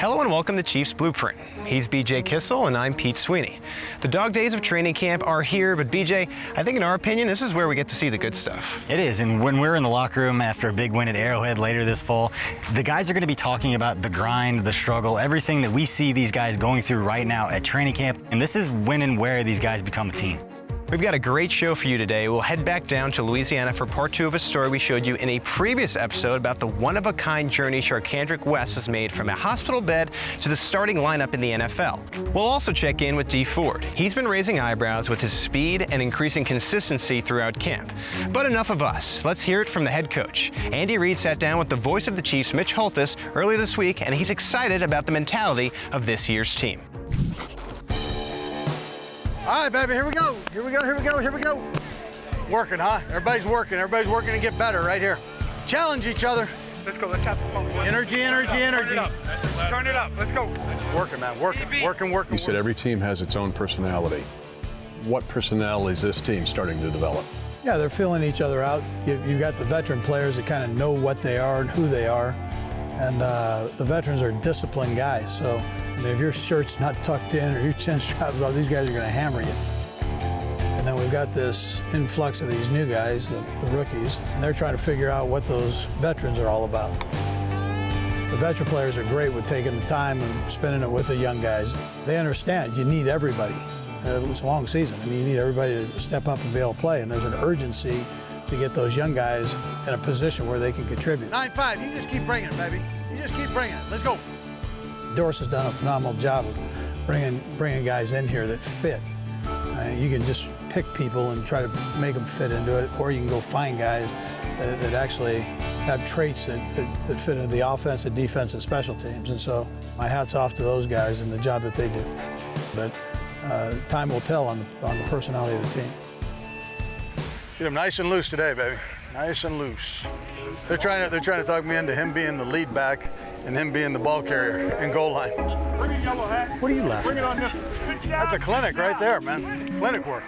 Hello and welcome to Chiefs Blueprint. He's BJ Kissel and I'm Pete Sweeney. The dog days of training camp are here, but BJ, I think in our opinion, this is where we get to see the good stuff. It is, and when we're in the locker room after a big win at Arrowhead later this fall, the guys are going to be talking about the grind, the struggle, everything that we see these guys going through right now at training camp, and this is when and where these guys become a team. We've got a great show for you today. We'll head back down to Louisiana for part 2 of a story we showed you in a previous episode about the one-of-a-kind journey Sharkandrick West has made from a hospital bed to the starting lineup in the NFL. We'll also check in with Dee Ford. He's been raising eyebrows with his speed and increasing consistency throughout camp. But enough of us. Let's hear it from the head coach. Andy Reid sat down with the voice of the Chiefs, Mitch Holthus, earlier this week, and he's excited about the mentality of this year's team. All right, baby, here we go. Here we go, here we go, here we go. Working, huh? Everybody's working to get better right here. Challenge each other. Let's go, let's tap the phone. Energy, energy, energy. Turn it up, let's go. Working, man, working. You said every team has its own personality. What personality is this team starting to develop? Yeah, they're filling each other out. You've got the veteran players that kind of know what they are and who they are. And the veterans are disciplined guys, so I mean, if your shirt's not tucked in or your chin straps off, these guys are going to hammer you. And then we've got this influx of these new guys, the rookies, and they're trying to figure out what those veterans are all about. The veteran players are great with taking the time and spending it with the young guys. They understand you need everybody. It's a long season. I mean, you need everybody to step up and be able to play, and there's an urgency to get those young guys in a position where they can contribute. 9-5, you just keep bringing it, baby. You just keep bringing it. Let's go. Doris has done a phenomenal job of bringing guys in here that fit. You can just pick people and try to make them fit into it, or you can go find guys that actually have traits that fit into the offense, the defense, and special teams. And so my hat's off to those guys and the job that they do. But time will tell on the personality of the team. Get him nice and loose today, baby. Nice and loose. They're trying to talk me into him being the lead back and him being the ball carrier and goal line. Bring it, yellow hat. What are you laughing Bring it on at? this. That's a clinic right there, man. Clinic work.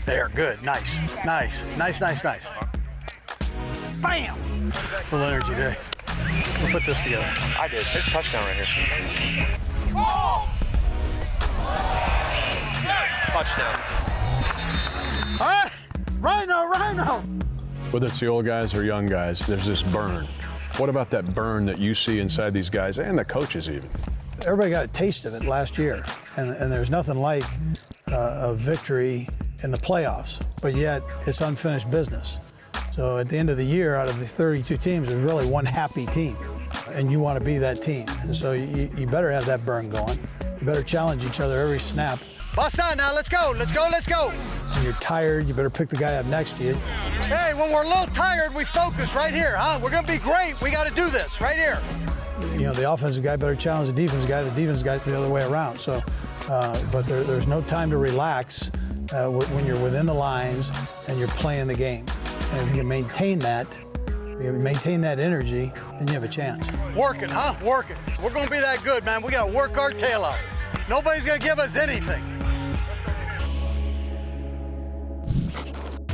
There, good, nice. Bam! Full energy day. We'll put this together. I did. It's a touchdown right here. Touchdown. All right, Rhino. Whether it's the old guys or young guys, there's this burn. What about that burn that you see inside these guys and the coaches even? Everybody got a taste of it last year, and there's nothing like a victory in the playoffs, but yet it's unfinished business. So at the end of the year, out of the 32 teams, there's really one happy team, and you want to be that team. And so you better have that burn going. You better challenge each other every snap. Bust on now, let's go. When you're tired, you better pick the guy up next to you. Hey, when we're a little tired, we focus right here, huh? We're gonna be great. We gotta do this right here. You know, the offensive guy better challenge the defensive guy the other way around. So, but there's no time to relax when you're within the lines and you're playing the game. And if you can maintain that energy, then you have a chance. Working, huh? Working. We're gonna be that good, man. We gotta work our tail off. Nobody's gonna give us anything.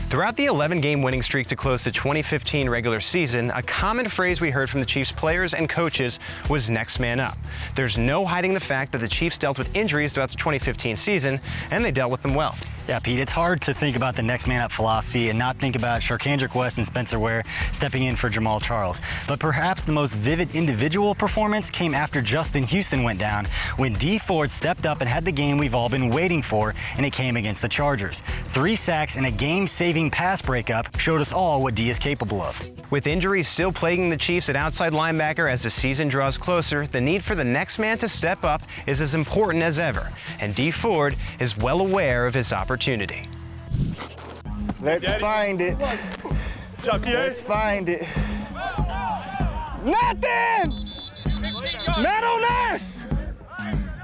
Throughout the 11-game winning streak to close the 2015 regular season, a common phrase we heard from the Chiefs players and coaches was next man up. There's no hiding the fact that the Chiefs dealt with injuries throughout the 2015 season, and they dealt with them well. Yeah, Pete, it's hard to think about the next man up philosophy and not think about Sharkandrick West and Spencer Ware stepping in for Jamal Charles. But perhaps the most vivid individual performance came after Justin Houston went down, when Dee Ford stepped up and had the game we've all been waiting for, and it came against the Chargers. 3 sacks and a game-saving pass breakup showed us all what Dee is capable of. With injuries still plaguing the Chiefs at outside linebacker as the season draws closer, the need for the next man to step up is as important as ever, and Dee Ford is well aware of his opportunity. Let's find it. Let's find it. Nothing! Not on us!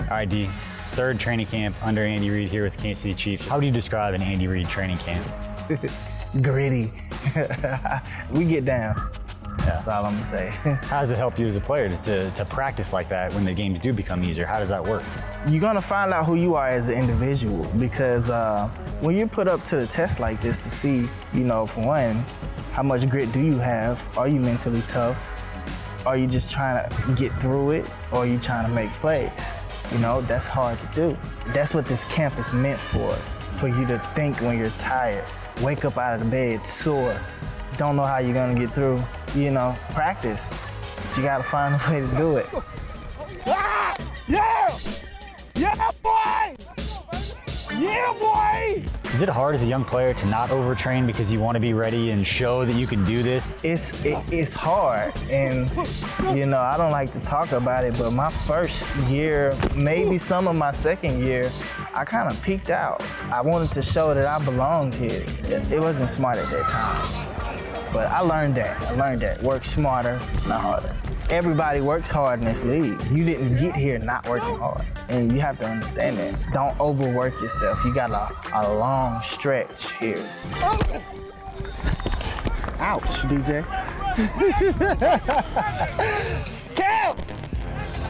All right, Dee. 3rd training camp under Andy Reid here with the Kansas City Chiefs. How would you describe an Andy Reid training camp? Gritty. We get down. That's all I'm gonna say. How does it help you as a player to practice like that when the games do become easier? How does that work? You're gonna find out who you are as an individual, because when you're put up to the test like this to see, for one, how much grit do you have? Are you mentally tough? Are you just trying to get through it, or are you trying to make plays? You know, that's hard to do. That's what this camp is meant for you to think when you're tired. Wake up out of the bed sore, don't know how you're gonna get through. You know, practice. But you gotta find a way to do it. Yeah! Yeah, boy! Yeah, boy! Is it hard as a young player to not overtrain because you want to be ready and show that you can do this? It's hard, and you know, I don't like to talk about it, but my first year, maybe some of my second year, I kind of peaked out. I wanted to show that I belonged here. It wasn't smart at that time. But I learned that. Work smarter, not harder. Everybody works hard in this league. You didn't get here not working hard. And you have to understand that. Don't overwork yourself. You got a long stretch here. Ouch, DJ. Cal!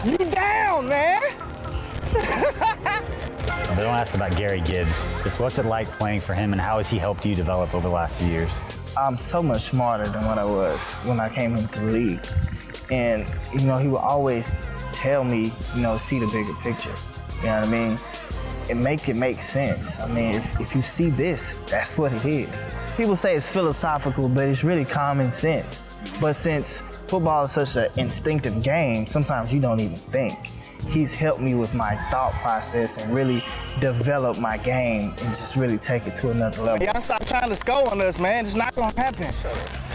You down, man! But don't ask about Gary Gibbs. Just what's it like playing for him, and how has he helped you develop over the last few years? I'm so much smarter than what I was when I came into the league. And, you know, he would always tell me, you know, see the bigger picture. You know what I mean? It make sense. I mean, if you see this, that's what it is. People say it's philosophical, but it's really common sense. But since football is such an instinctive game, sometimes you don't even think. He's helped me with my thought process and really develop my game and just really take it to another level. Y'all stop trying to score on us, man. It's not gonna happen.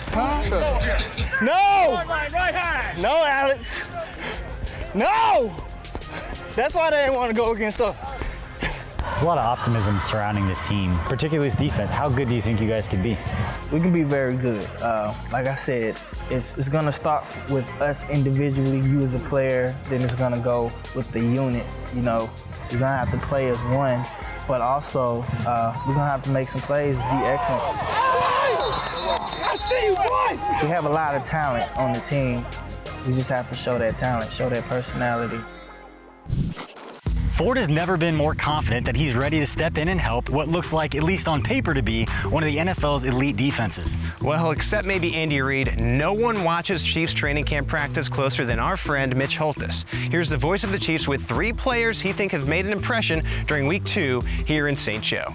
Huh? No! No, Alex. No! That's why they didn't want to go against us. There's a lot of optimism surrounding this team, particularly this defense. How good do you think you guys could be? We can be very good. Like I said, it's gonna start with us individually, you as a player, then it's gonna go with the unit. You know, you're gonna have to play as one, but also we're gonna have to make some plays, be excellent. I see you, boy! We have a lot of talent on the team. We just have to show that talent, show that personality. Ford has never been more confident that he's ready to step in and help what looks like, at least on paper, to be one of the NFL's elite defenses. Well, except maybe Andy Reid, no one watches Chiefs training camp practice closer than our friend Mitch Holthus. Here's the voice of the Chiefs with 3 players he thinks have made an impression during week 2 here in St. Joe.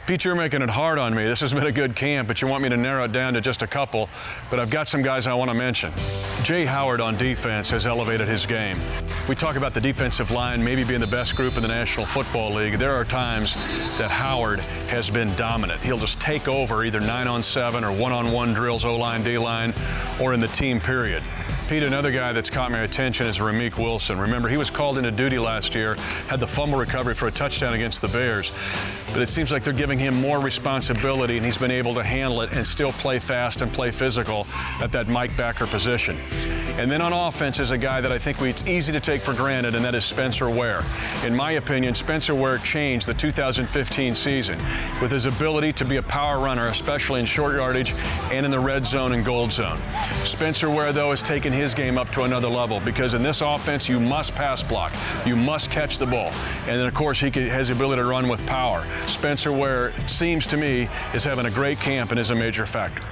Pete, you're making it hard on me. This has been a good camp, but you want me to narrow it down to just a couple. But I've got some guys I want to mention. Jay Howard on defense has elevated his game. We talk about the defensive line maybe being the best group in the National Football League. There are times that Howard has been dominant. He'll just take over either 9-on-7 or 1-on-1 drills, O-line, D-line, or in the team period. Pete, another guy that's caught my attention is Ramik Wilson. Remember, he was called into duty last year, had the fumble recovery for a touchdown against the Bears. But it seems like they're giving him more responsibility, and he's been able to handle it and still play fast and play physical at that Mike backer position. And then on offense is a guy that I think it's easy to take for granted, and that is Spencer Ware. In my opinion, Spencer Ware changed the 2015 season with his ability to be a power runner, especially in short yardage and in the red zone and gold zone. Spencer Ware, though, has taken his game up to another level, because in this offense, you must pass block. You must catch the ball. And then, of course, he has the ability to run with power. Spencer Ware, it seems to me, is having a great camp and is a major factor.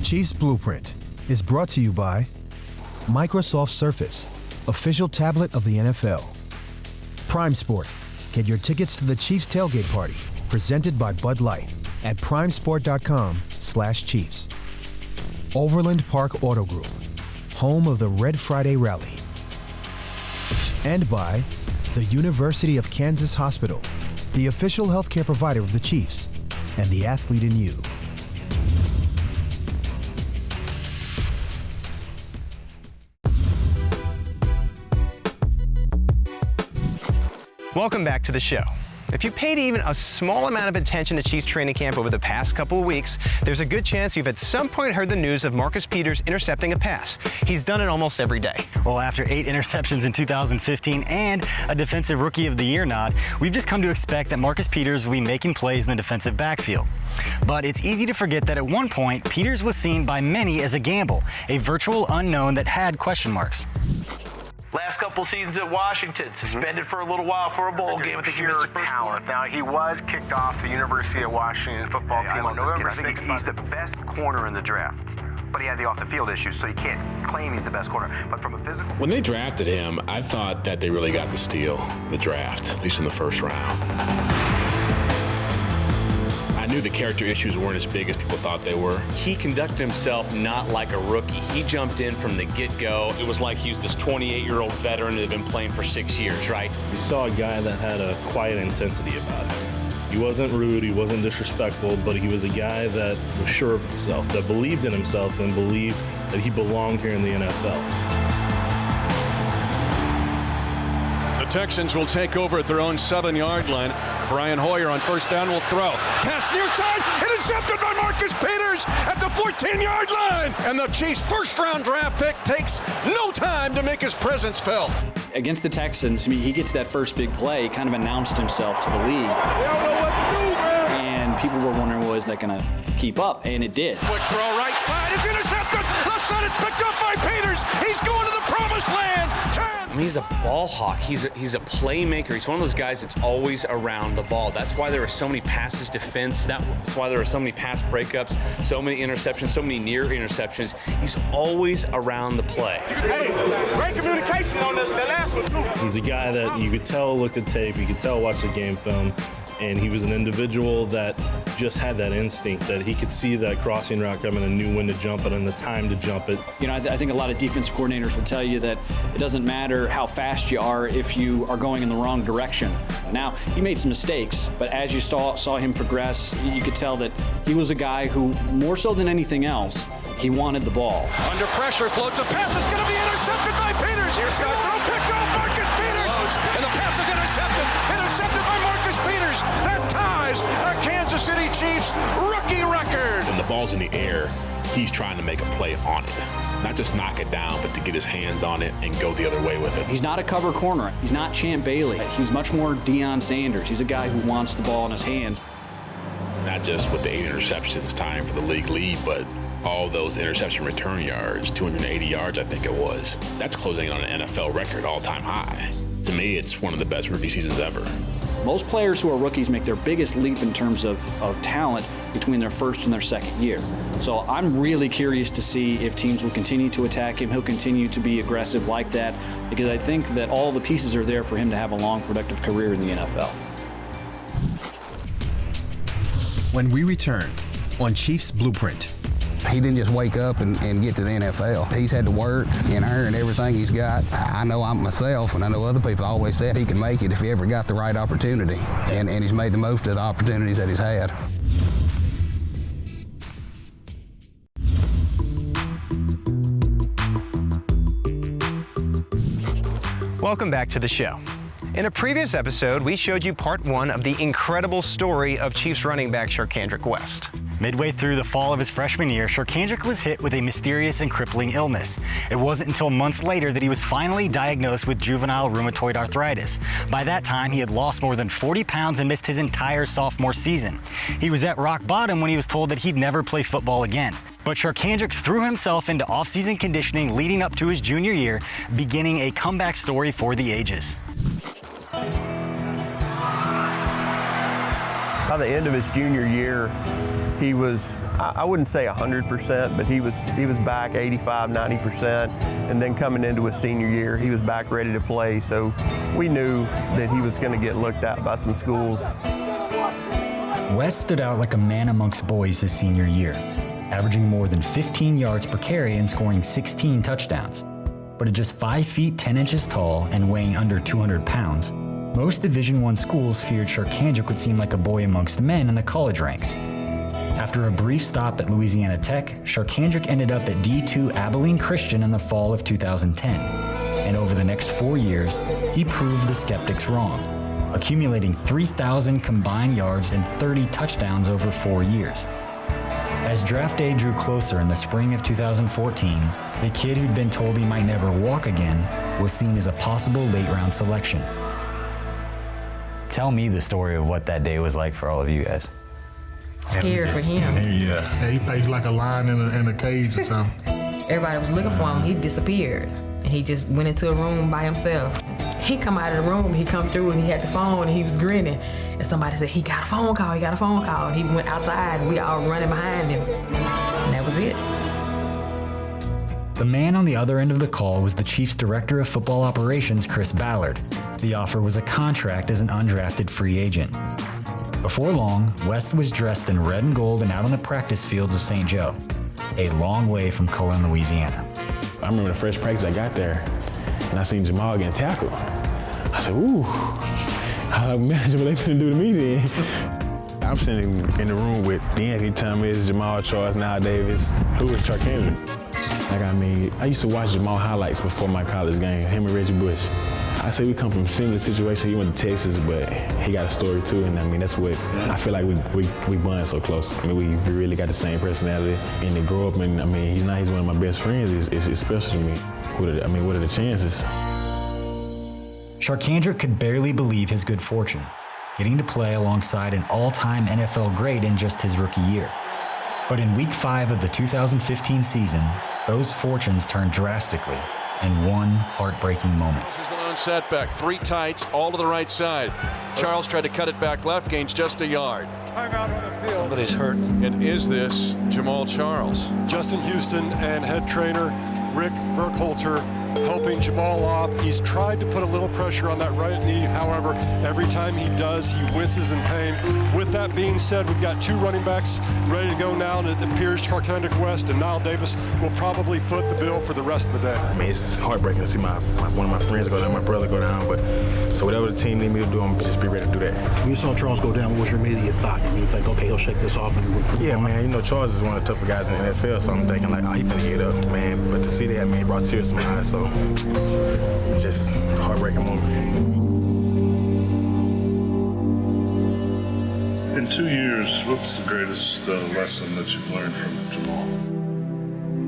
Chiefs Blueprint is brought to you by Microsoft Surface, official tablet of the NFL. Prime Sport. Get your tickets to the Chiefs tailgate party, presented by Bud Light at primesport.com/Chiefs. Overland Park Auto Group, home of the Red Friday Rally. And by the University of Kansas Hospital, the official healthcare provider of the Chiefs and the athlete in you. Welcome back to the show. If you paid even a small amount of attention to Chiefs training camp over the past couple of weeks, there's a good chance you've at some point heard the news of Marcus Peters intercepting a pass. He's done it almost every day. Well, after 8 interceptions in 2015 and a Defensive Rookie of the Year nod, we've just come to expect that Marcus Peters will be making plays in the defensive backfield. But it's easy to forget that at one point, Peters was seen by many as a gamble, a virtual unknown that had question marks. Last couple seasons at Washington, suspended for a little while for a bowl game. I think he missed the first talent. Now, he was kicked off the University of Washington football team on November 6th. I think he's the best corner in the draft. but he had the off-the-field issues, so you can't claim he's the best corner. But from a physical... When they drafted him, I thought that they really got to steal the draft, at least in the first round. I knew the character issues weren't as big as people thought they were. He conducted himself not like a rookie. He jumped in from the get-go. It was like he was this 28-year-old veteran that had been playing for 6 years, right? You saw a guy that had a quiet intensity about him. He wasn't rude, he wasn't disrespectful, but he was a guy that was sure of himself, that believed in himself and believed that he belonged here in the NFL. The Texans will take over at their own 7-yard line. Brian Hoyer on first down will throw. Pass near side, intercepted by Marcus Peters at the 14-yard line. And the Chiefs' first-round draft pick takes no time to make his presence felt. Against the Texans, I mean, he gets that first big play, kind of announced himself to the league. They don't know what to do, man. And people were wondering, well, is that going to keep up? And it did. Quick throw right side, it's intercepted. Left side, it's picked up by Peters. He's going to the promised land. I mean, he's a ball hawk. He's a playmaker. He's one of those guys that's always around the ball. That's why there are so many passes defense. That's why there are so many pass breakups, so many interceptions, so many near interceptions. He's always around the play. Hey, great communication on the last one, too. He's a guy that you could tell looked at tape, you could tell watched the game film, and he was an individual that just had that instinct that he could see that crossing route coming and knew when to jump it and the time to jump it. You know, I think a lot of defensive coordinators will tell you that it doesn't matter how fast you are if you are going in the wrong direction. Now, he made some mistakes, but as you saw him progress, you could tell that he was a guy who, more so than anything else, he wanted the ball. Under pressure, floats a pass. It's going to be intercepted by Peters. Here's the throw picked off Marcus Peters. And the pass is intercepted. Intercepted by Marcus Peters. That ties a Kansas City Chiefs rookie record. When the ball's in the air, he's trying to make a play on it. Not just knock it down, but to get his hands on it and go the other way with it. He's not a cover corner. He's not Champ Bailey. He's much more Deion Sanders. He's a guy who wants the ball in his hands. Not just with the 8 interceptions tying for the league lead, but all those interception return yards, 280 yards I think it was. That's closing in on an NFL record, all-time high. To me, it's one of the best rookie seasons ever. Most players who are rookies make their biggest leap in terms of talent between their first and their second year. So I'm really curious to see if teams will continue to attack him. He'll continue to be aggressive like that because I think that all the pieces are there for him to have a long, productive career in the NFL. When we return on Chiefs Blueprint. He didn't just wake up and get to the NFL. He's had to work and earn everything he's got. I know I'm myself, and I know other people always said he could make it if he ever got the right opportunity. And he's made the most of the opportunities that he's had. Welcome back to the show. In a previous episode, we showed you part 1 of the incredible story of Chiefs running back Sharkandrick West. Midway through the fall of his freshman year, Sharkandrick was hit with a mysterious and crippling illness. It wasn't until months later that he was finally diagnosed with juvenile rheumatoid arthritis. By that time, he had lost more than 40 pounds and missed his entire sophomore season. He was at rock bottom when he was told that he'd never play football again. But Sharkandrick threw himself into off-season conditioning leading up to his junior year, beginning a comeback story for the ages. By the end of his junior year, he was, I wouldn't say 100%, but he was back 85, 90%. And then coming into his senior year, he was back ready to play. So we knew that he was going to get looked at by some schools. West stood out like a man amongst boys his senior year, averaging more than 15 yards per carry and scoring 16 touchdowns. But at just 5 feet 10 inches tall and weighing under 200 pounds, most Division I schools feared Sharkandrick would seem like a boy amongst men in the college ranks. After a brief stop at Louisiana Tech, Sharkandrick ended up at D2 Abilene Christian in the fall of 2010. And over the next 4 years, he proved the skeptics wrong, accumulating 3,000 combined yards and 30 touchdowns over 4 years. As draft day drew closer in the spring of 2014, the kid who'd been told he might never walk again was seen as a possible late-round selection. Tell me the story of what that day was like for all of you guys. Scared for him. Yeah, he paced like a lion in a cage or something. Everybody was looking for him. He disappeared. And he just went into a room by himself. He come out of the room, he come through and he had the phone and he was grinning. And somebody said, he got a phone call. And he went outside and we all running behind him. And that was it. The man on the other end of the call was the Chiefs' Director of Football Operations, Chris Ballard. The offer was a contract as an undrafted free agent. Before long, West was dressed in red and gold and out on the practice fields of St. Joe, a long way from Cullen, Louisiana. I remember the first practice I got there, and I seen Jamal getting tackled. I said, ooh, how manageable they finna do to me then. I'm sitting in the room with D'Anthony Thomas, Jamal Charles, Niall Davis, who was Charkandrick. Like, I mean, I used to watch Jamal highlights before my college game, him and Reggie Bush. I say we come from a similar situation. He went to Texas, but he got a story too, and I mean, that's what I feel like we bond so close. I mean, we really got the same personality, and to grow up, and I mean, he's one of my best friends. It's special to me. What are the chances? Charkandrick could barely believe his good fortune, getting to play alongside an all-time NFL great in just his rookie year. But in Week 5 of the 2015 season, those fortunes turned drastically in one heartbreaking moment. This is the lone setback. 3 tights, all to the right side. Charles tried to cut it back left, gains just a yard. Timeout on the field. Somebody's hurt. And is this Jamal Charles? Justin Houston and head trainer Rick Burkhalter helping Jamal off. He's tried to put a little pressure on that right knee. However, every time he does, he winces in pain. With that being said, we've got 2 running backs ready to go now, and it appears Charkandrick West and Niall Davis will probably foot the bill for the rest of the day. I mean, it's heartbreaking to see one of my friends go down, my brother go down, but so whatever the team need me to do, I'm just be ready to do that. When you saw Charles go down, what was your immediate thought? You think, okay, he'll shake this off? Yeah, man, you know, Charles is one of the tougher guys in the NFL, so I'm thinking like, oh, he finna get up, man. But to see that, man, brought tears to my eyes, so just a heartbreaking moment. In 2 years, what's the greatest lesson that you've learned from Jamal?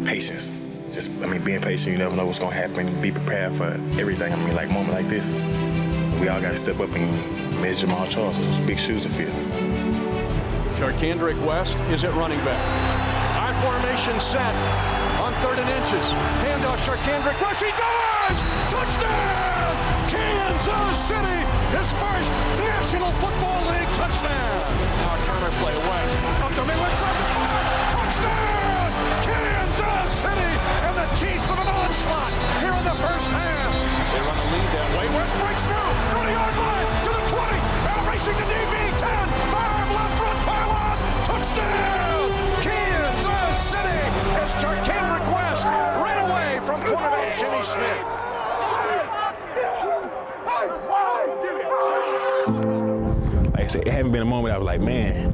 Patience. Just, I mean, being patient, you never know what's gonna happen. Be prepared for everything. I mean, like a moment like this, we all gotta step up and miss Jamal Charles. Those big shoes to fill. Charkandrick West is at running back. I formation set on 3rd and inches. Handoff Charkandrick West, he does! Touchdown! Kansas City, his first National Football League touchdown. Now a counter play West, up the middle inside the 5, touchdown! Kansas City, and the Chiefs with an onslaught here in the first half. They run a lead that way. West breaks through, 30-yard line to the 20, now racing the DB, 10, 5, left front pylon, touchdown! Kansas City as Charkandrick West ran away from quarterback Jimmy Smith. Like I said, it hadn't been a moment I was like, man,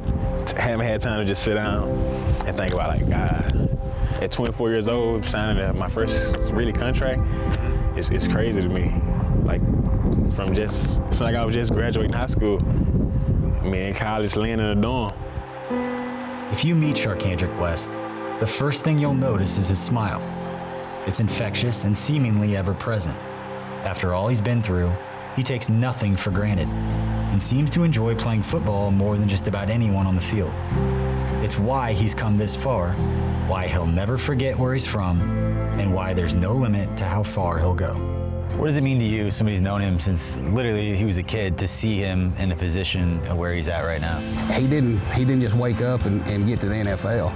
I haven't had time to just sit down and think about like, God, at 24 years old, signing my first really contract, it's crazy to me. Like from just, it's like I was just graduating high school. I mean, in college, laying in a dorm. If you meet Charkandrick West, the first thing you'll notice is his smile. It's infectious and seemingly ever-present. After all he's been through, he takes nothing for granted and seems to enjoy playing football more than just about anyone on the field. It's why he's come this far, why he'll never forget where he's from, and why there's no limit to how far he'll go. What does it mean to you, somebody who's known him since literally he was a kid, to see him in the position of where he's at right now? He didn't just wake up and get to the NFL.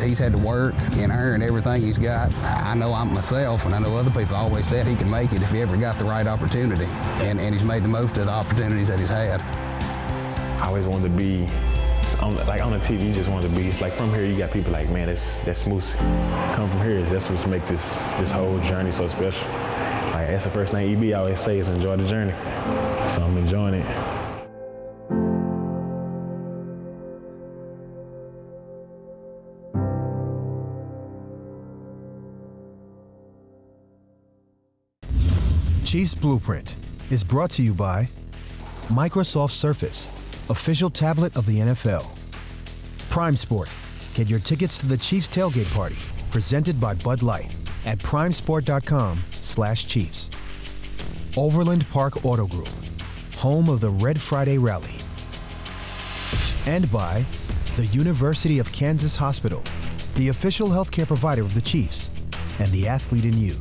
He's had to work and earn everything he's got. I know I'm myself, and I know other people always said he could make it if he ever got the right opportunity, and he's made the most of the opportunities that he's had. I always wanted to be, on the TV, you just wanted to be, like from here you got people like, man, that's smooth. Come from here, that's what makes this whole journey so special. Like, that's the first thing EB always say is enjoy the journey. So I'm enjoying it. Chiefs Blueprint is brought to you by Microsoft Surface, official tablet of the NFL. Prime Sport. Get your tickets to the Chiefs tailgate party, presented by Bud Light at primesport.com/Chiefs. Overland Park Auto Group, home of the Red Friday Rally. And by the University of Kansas Hospital, the official healthcare provider of the Chiefs, and the athlete in you.